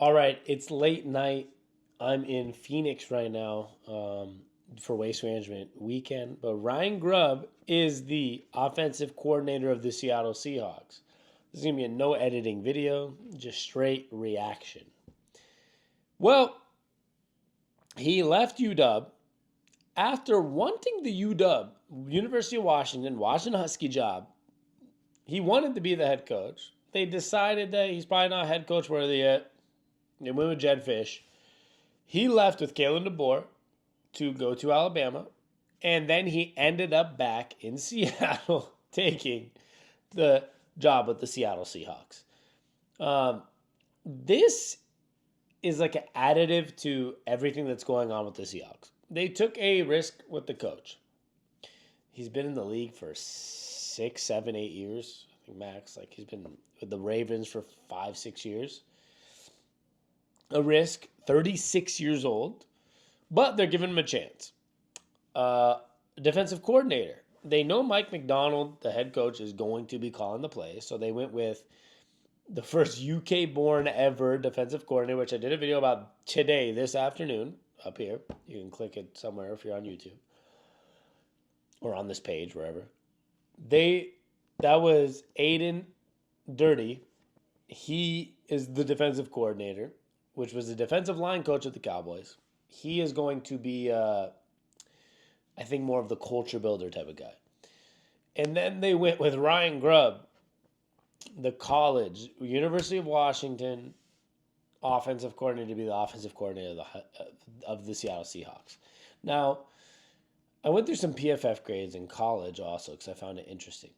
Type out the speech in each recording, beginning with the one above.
All right, it's late night. I'm in Phoenix right now for Waste Management Weekend. But Ryan Grubb is the offensive coordinator of the Seattle Seahawks. This is going to be a no editing video, just straight reaction. Well, he left UW after wanting the UW, University of Washington Husky job. He wanted to be the head coach. They decided that he's probably not head coach worthy yet. They went with Jed Fish. He left with Kalen DeBoer to go to Alabama, and then he ended up back in Seattle taking the job with the Seattle Seahawks. This is like an additive to everything that's going on with the Seahawks. They took a risk with the coach. He's been in the league for 6, 7, 8 years, I think max. Like he's been with the Ravens for 5, 6 years. A risk, 36 years old, but they're giving him a chance. Defensive coordinator. They know Mike Macdonald, the head coach, is going to be calling the plays, so they went with the first UK-born ever defensive coordinator, which I did a video about today, this afternoon, up here. You can click it somewhere if you're on YouTube or on this page, wherever. That was Aiden Dirty. He is the defensive coordinator, which was the defensive line coach of the Cowboys. He is going to be, I think, more of the culture builder type of guy. And then they went with Ryan Grubb, the college, University of Washington offensive coordinator, to be the offensive coordinator of the Seattle Seahawks. Now, I went through some PFF grades in college also because I found it interesting.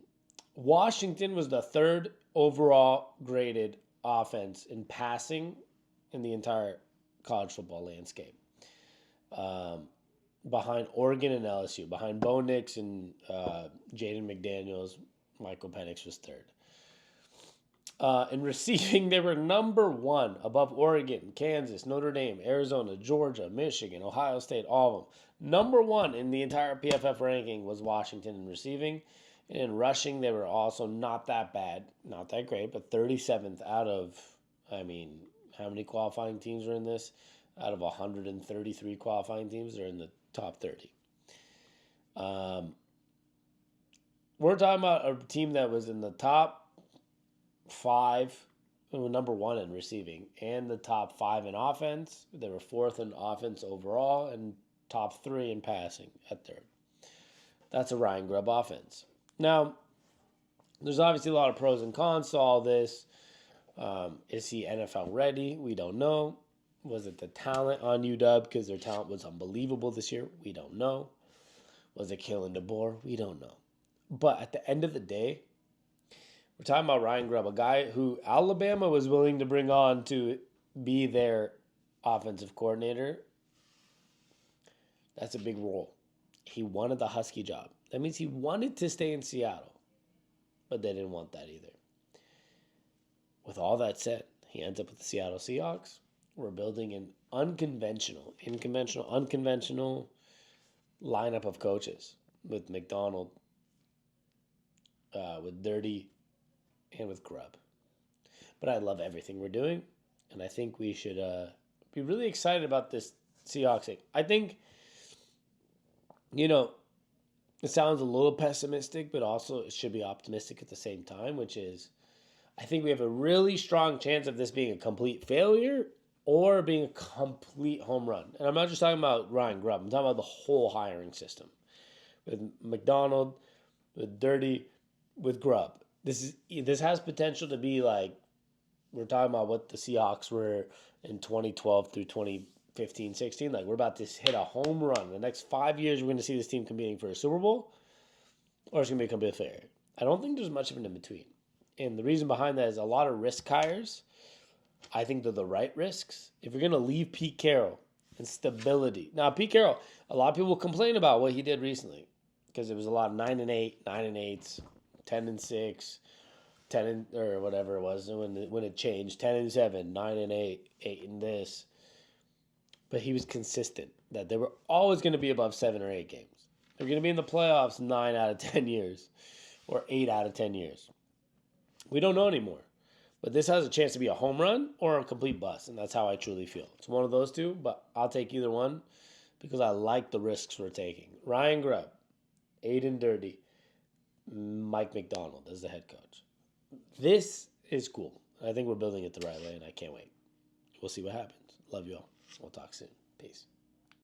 Washington was the third overall graded offense in passing in the entire college football landscape. Behind Oregon and LSU. Behind Bo Nix and Jaden McDaniels, Michael Penix was third. In receiving, they were number one above Oregon, Kansas, Notre Dame, Arizona, Georgia, Michigan, Ohio State, all of them. Number one in the entire PFF ranking was Washington in receiving. And in rushing, they were also not that bad, not that great, but 37th out of, how many qualifying teams were in this? Out of 133 qualifying teams, they're in the top 30. We're talking about a team that was in the top 5, number 1 in receiving, and the top 5 in offense. They were 4th in offense overall, and top 3 in passing at third. That's a Ryan Grubb offense. Now, there's obviously a lot of pros and cons to all this. Is he NFL ready? We don't know. Was it the talent on UW because their talent was unbelievable this year? We don't know. Was it Kalen DeBoer? We don't know. But at the end of the day, we're talking about Ryan Grubb, a guy who Alabama was willing to bring on to be their offensive coordinator. That's a big role. He wanted the Husky job. That means he wanted to stay in Seattle, but they didn't want that either. With all that said, he ends up with the Seattle Seahawks. We're building an unconventional lineup of coaches with McDonald, with Dirty, and with Grubb. But I love everything we're doing, and I think we should be really excited about this Seahawks thing. I think, it sounds a little pessimistic, but also it should be optimistic at the same time, which is I think we have a really strong chance of this being a complete failure or being a complete home run. And I'm not just talking about Ryan Grubb. I'm talking about the whole hiring system. With McDonald, with Dirty, with Grubb. This has potential to be like, we're talking about what the Seahawks were in 2012 through 2015, 16. Like, we're about to hit a home run. The next 5 years, we're going to see this team competing for a Super Bowl, or it's going to be a complete failure. I don't think there's much of an in-between. And the reason behind that is a lot of risk hires. I think they're the right risks. If you're going to leave Pete Carroll and stability. Now, Pete Carroll, a lot of people complain about what he did recently because it was a lot of 9-8, 9-8s, 10-6, 10 or whatever it was when it changed, 10-7, 9-8, 8 and this. But he was consistent that they were always going to be above 7 or 8 games. They're going to be in the playoffs 9 out of 10 years or 8 out of 10 years. We don't know anymore. But this has a chance to be a home run or a complete bust, and that's how I truly feel. It's one of those two, but I'll take either one because I like the risks we're taking. Ryan Grubb, Aiden Dirty, Mike McDonald as the head coach. This is cool. I think we're building it the right way, and I can't wait. We'll see what happens. Love you all. We'll talk soon. Peace.